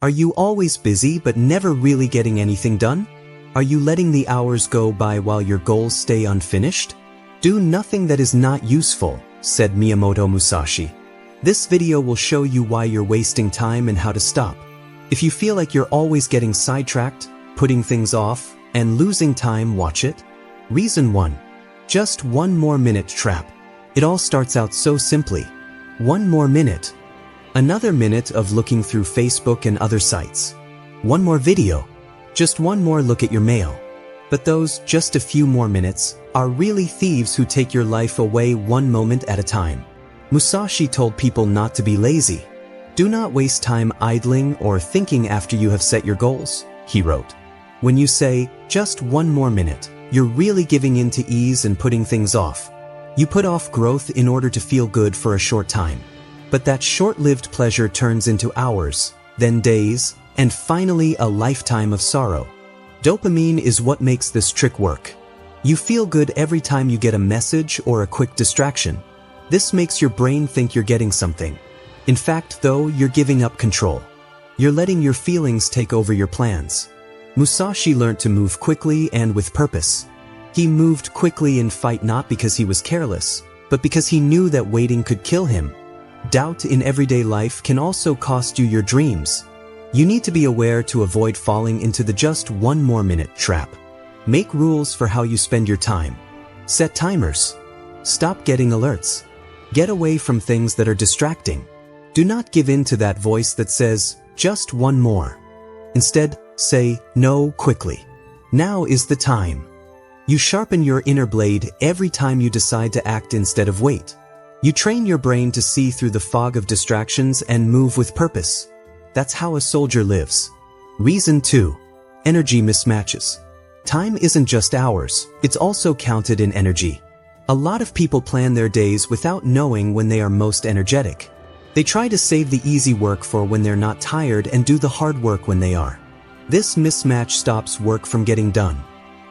Are you always busy but never really getting anything done? Are you letting the hours go by while your goals stay unfinished? Do nothing that is not useful, said Miyamoto Musashi. This video will show you why you're wasting time and how to stop. If you feel like you're always getting sidetracked, putting things off, and losing time, watch it. Reason 1. Just one more minute trap. It all starts out so simply. One more minute. Another minute of looking through Facebook and other sites. One more video. Just one more look at your mail. But those just a few more minutes are really thieves who take your life away one moment at a time. Musashi told people not to be lazy. Do not waste time idling or thinking after you have set your goals, he wrote. When you say, just one more minute, you're really giving in to ease and putting things off. You put off growth in order to feel good for a short time. But that short-lived pleasure turns into hours, then days, and finally a lifetime of sorrow. Dopamine is what makes this trick work. You feel good every time you get a message or a quick distraction. This makes your brain think you're getting something. In fact, though, you're giving up control. You're letting your feelings take over your plans. Musashi learned to move quickly and with purpose. He moved quickly in fight not because he was careless, but because he knew that waiting could kill him. Doubt in everyday life can also cost you your dreams. You need to be aware to avoid falling into the just one more minute trap. Make rules for how you spend your time. Set timers. Stop getting alerts. Get away from things that are distracting. Do not give in to that voice that says, just one more. Instead, say no quickly. Now is the time. You sharpen your inner blade every time you decide to act instead of wait. You train your brain to see through the fog of distractions and move with purpose. That's how a soldier lives. Reason 2. Energy mismatches. Time isn't just hours, it's also counted in energy. A lot of people plan their days without knowing when they are most energetic. They try to save the easy work for when they're not tired and do the hard work when they are. This mismatch stops work from getting done.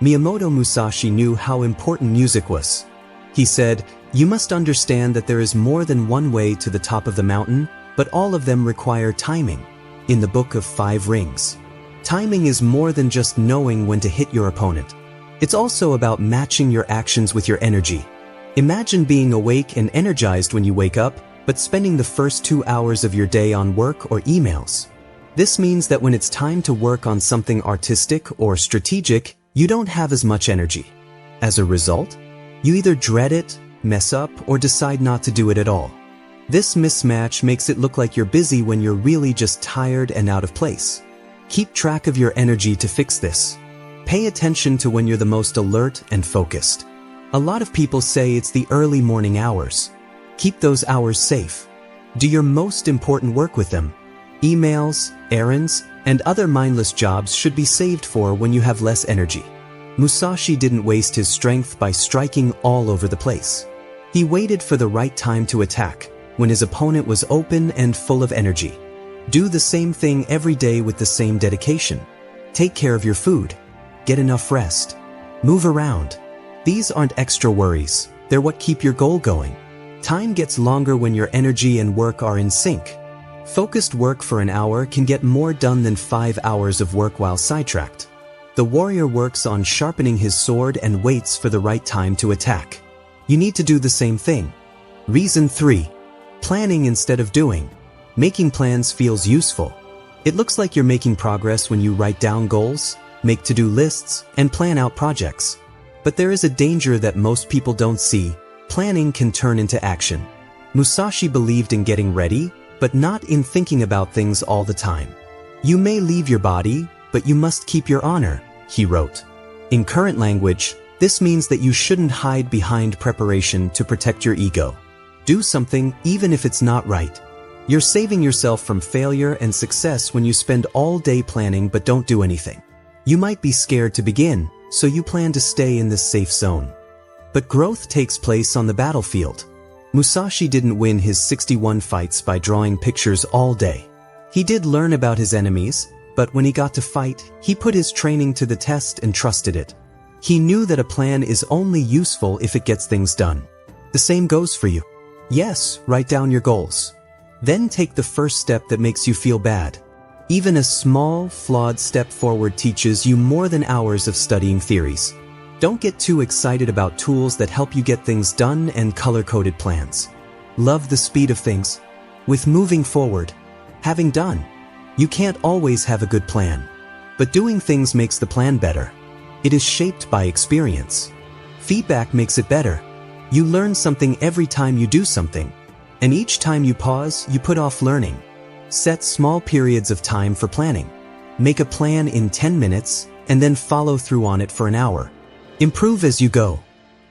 Miyamoto Musashi knew how important music was. He said, you must understand that there is more than one way to the top of the mountain, but all of them require timing. In the Book of 5 Rings. Timing is more than just knowing when to hit your opponent. It's also about matching your actions with your energy. Imagine being awake and energized when you wake up, but spending the first 2 hours of your day on work or emails. This means that when it's time to work on something artistic or strategic, you don't have as much energy. As a result, you either dread it, mess up, or decide not to do it at all. This mismatch makes it look like you're busy when you're really just tired and out of place. Keep track of your energy to fix this. Pay attention to when you're the most alert and focused. A lot of people say it's the early morning hours. Keep those hours safe. Do your most important work with them. Emails, errands, and other mindless jobs should be saved for when you have less energy. Musashi didn't waste his strength by striking all over the place. He waited for the right time to attack, when his opponent was open and full of energy. Do the same thing every day with the same dedication. Take care of your food. Get enough rest. Move around. These aren't extra worries, they're what keep your goal going. Time gets longer when your energy and work are in sync. Focused work for an hour can get more done than 5 hours of work while sidetracked. The warrior works on sharpening his sword and waits for the right time to attack. You need to do the same thing. Reason 3. Planning instead of doing. Making plans feels useful. It looks like you're making progress when you write down goals, make to-do lists, and plan out projects. But there is a danger that most people don't see. Planning can turn into action. Musashi believed in getting ready, but not in thinking about things all the time. You may leave your body, but you must keep your honor, he wrote. In current language, this means that you shouldn't hide behind preparation to protect your ego. Do something even if it's not right. You're saving yourself from failure and success when you spend all day planning but don't do anything. You might be scared to begin, so you plan to stay in this safe zone. But growth takes place on the battlefield. Musashi didn't win his 61 fights by drawing pictures all day. He did learn about his enemies, but when he got to fight, he put his training to the test and trusted it. He knew that a plan is only useful if it gets things done. The same goes for you. Yes, write down your goals. Then take the first step that makes you feel bad. Even a small, flawed step forward teaches you more than hours of studying theories. Don't get too excited about tools that help you get things done and color-coded plans. Love the speed of things. With moving forward, having done, you can't always have a good plan. But doing things makes the plan better. It is shaped by experience. Feedback makes it better. You learn something every time you do something. And each time you pause, you put off learning. Set small periods of time for planning. Make a plan in 10 minutes and then follow through on it for an hour. Improve as you go.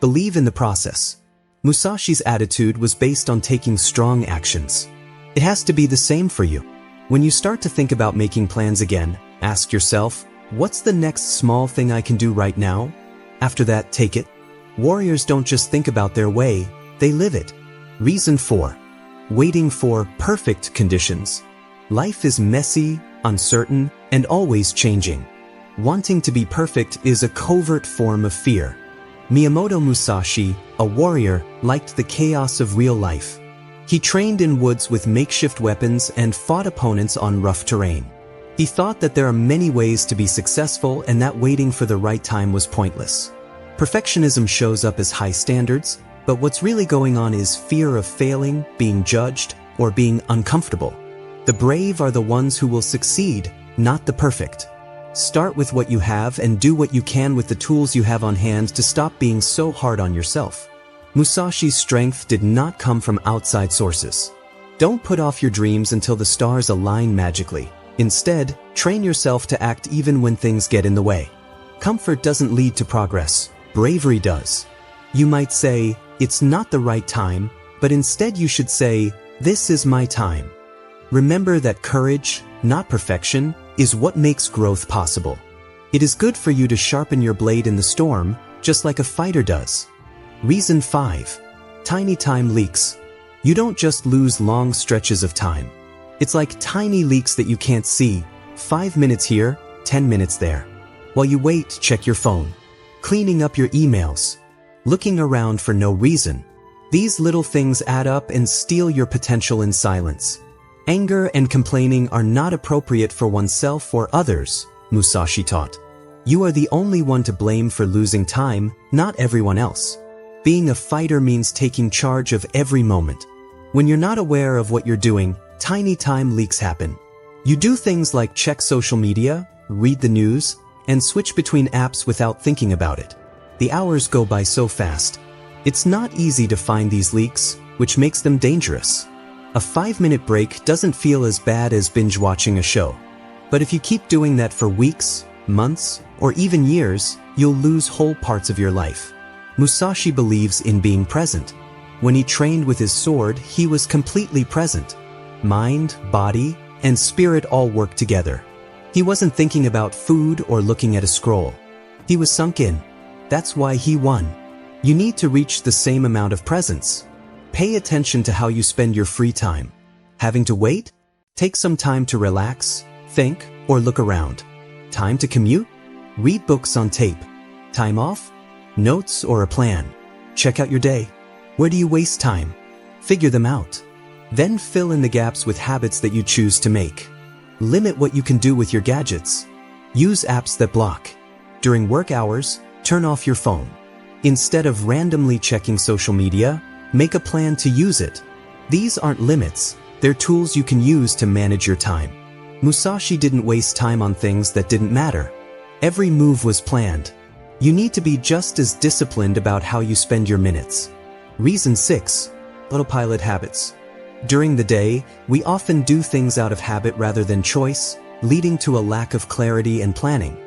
Believe in the process. Musashi's attitude was based on taking strong actions. It has to be the same for you. When you start to think about making plans again, ask yourself, what's the next small thing I can do right now? After that, take it. Warriors don't just think about their way, they live it. Reason 4. Waiting for perfect conditions. Life is messy, uncertain, and always changing. Wanting to be perfect is a covert form of fear. Miyamoto Musashi, a warrior, liked the chaos of real life. He trained in woods with makeshift weapons and fought opponents on rough terrain. He thought that there are many ways to be successful and that waiting for the right time was pointless. Perfectionism shows up as high standards, but what's really going on is fear of failing, being judged, or being uncomfortable. The brave are the ones who will succeed, not the perfect. Start with what you have and do what you can with the tools you have on hand to stop being so hard on yourself. Musashi's strength did not come from outside sources. Don't put off your dreams until the stars align magically. Instead, train yourself to act even when things get in the way. Comfort doesn't lead to progress. Bravery does. You might say, it's not the right time, but instead you should say, this is my time. Remember that courage, not perfection, is what makes growth possible. It is good for you to sharpen your blade in the storm, just like a fighter does. Reason 5. Tiny time leaks. You don't just lose long stretches of time. It's like tiny leaks that you can't see. 5 minutes here, 10 minutes there. While you wait, check your phone. Cleaning up your emails. Looking around for no reason. These little things add up and steal your potential in silence. Anger and complaining are not appropriate for oneself or others, Musashi taught. You are the only one to blame for losing time, not everyone else. Being a fighter means taking charge of every moment. When you're not aware of what you're doing, tiny time leaks happen. You do things like check social media, read the news, and switch between apps without thinking about it. The hours go by so fast. It's not easy to find these leaks, which makes them dangerous. A 5-minute break doesn't feel as bad as binge watching a show. But if you keep doing that for weeks, months, or even years, you'll lose whole parts of your life. Musashi believes in being present. When he trained with his sword, he was completely present. Mind, body, and spirit all worked together. He wasn't thinking about food or looking at a scroll. He was sunk in. That's why he won. You need to reach the same amount of presence. Pay attention to how you spend your free time. Having to wait? Take some time to relax, think, or look around. Time to commute? Read books on tape. Time off? Notes or a plan. Check out your day. Where do you waste time? Figure them out. Then fill in the gaps with habits that you choose to make. Limit what you can do with your gadgets. Use apps that block. During work hours, turn off your phone. Instead of randomly checking social media, make a plan to use it. These aren't limits, they're tools you can use to manage your time. Musashi didn't waste time on things that didn't matter. Every move was planned. You need to be just as disciplined about how you spend your minutes. Reason 6. Autopilot habits. During the day, we often do things out of habit rather than choice, leading to a lack of clarity and planning.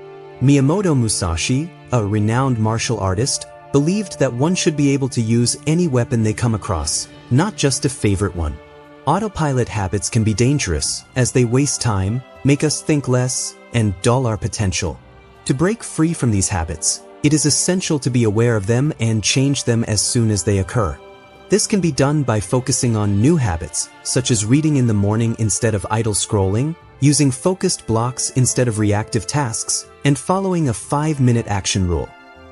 Miyamoto Musashi, a renowned martial artist, believed that one should be able to use any weapon they come across, not just a favorite one. Autopilot habits can be dangerous, as they waste time, make us think less, and dull our potential. To break free from these habits, it is essential to be aware of them and change them as soon as they occur. This can be done by focusing on new habits, such as reading in the morning instead of idle scrolling, using focused blocks instead of reactive tasks, and following a 5-minute action rule.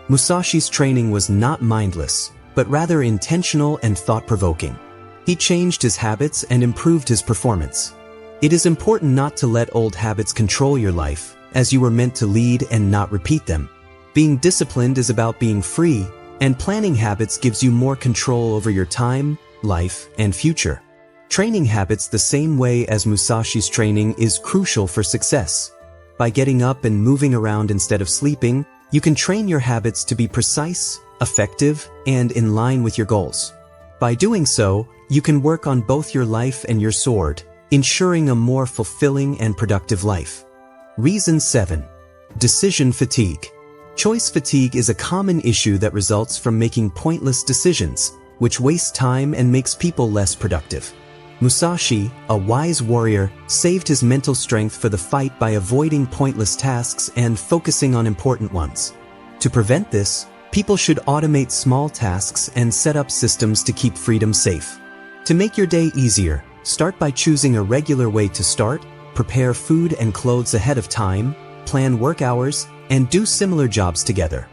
Musashi's training was not mindless, but rather intentional and thought-provoking. He changed his habits and improved his performance. It is important not to let old habits control your life, as you were meant to lead and not repeat them. Being disciplined is about being free, and planning habits gives you more control over your time, life, and future. Training habits the same way as Musashi's training is crucial for success. By getting up and moving around instead of sleeping, you can train your habits to be precise, effective, and in line with your goals. By doing so, you can work on both your life and your sword, ensuring a more fulfilling and productive life. Reason 7. Decision fatigue. Choice fatigue is a common issue that results from making pointless decisions, which waste time and makes people less productive. Musashi, a wise warrior, saved his mental strength for the fight by avoiding pointless tasks and focusing on important ones. To prevent this, people should automate small tasks and set up systems to keep freedom safe. To make your day easier, start by choosing a regular way to start, prepare food and clothes ahead of time, plan work hours, and do similar jobs together.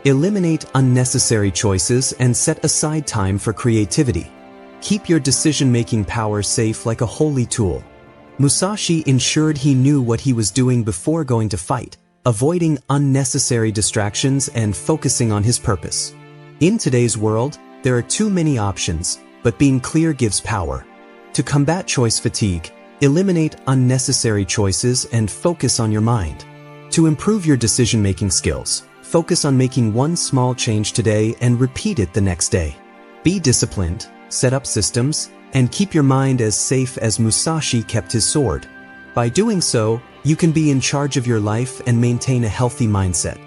Eliminate unnecessary choices and set aside time for creativity. Keep your decision-making power safe like a holy tool. Musashi ensured he knew what he was doing before going to fight, avoiding unnecessary distractions and focusing on his purpose. In today's world, there are too many options, but being clear gives power. To combat choice fatigue, eliminate unnecessary choices and focus on your mind. To improve your decision-making skills, focus on making one small change today and repeat it the next day. Be disciplined, set up systems, and keep your mind as safe as Musashi kept his sword. By doing so, you can be in charge of your life and maintain a healthy mindset.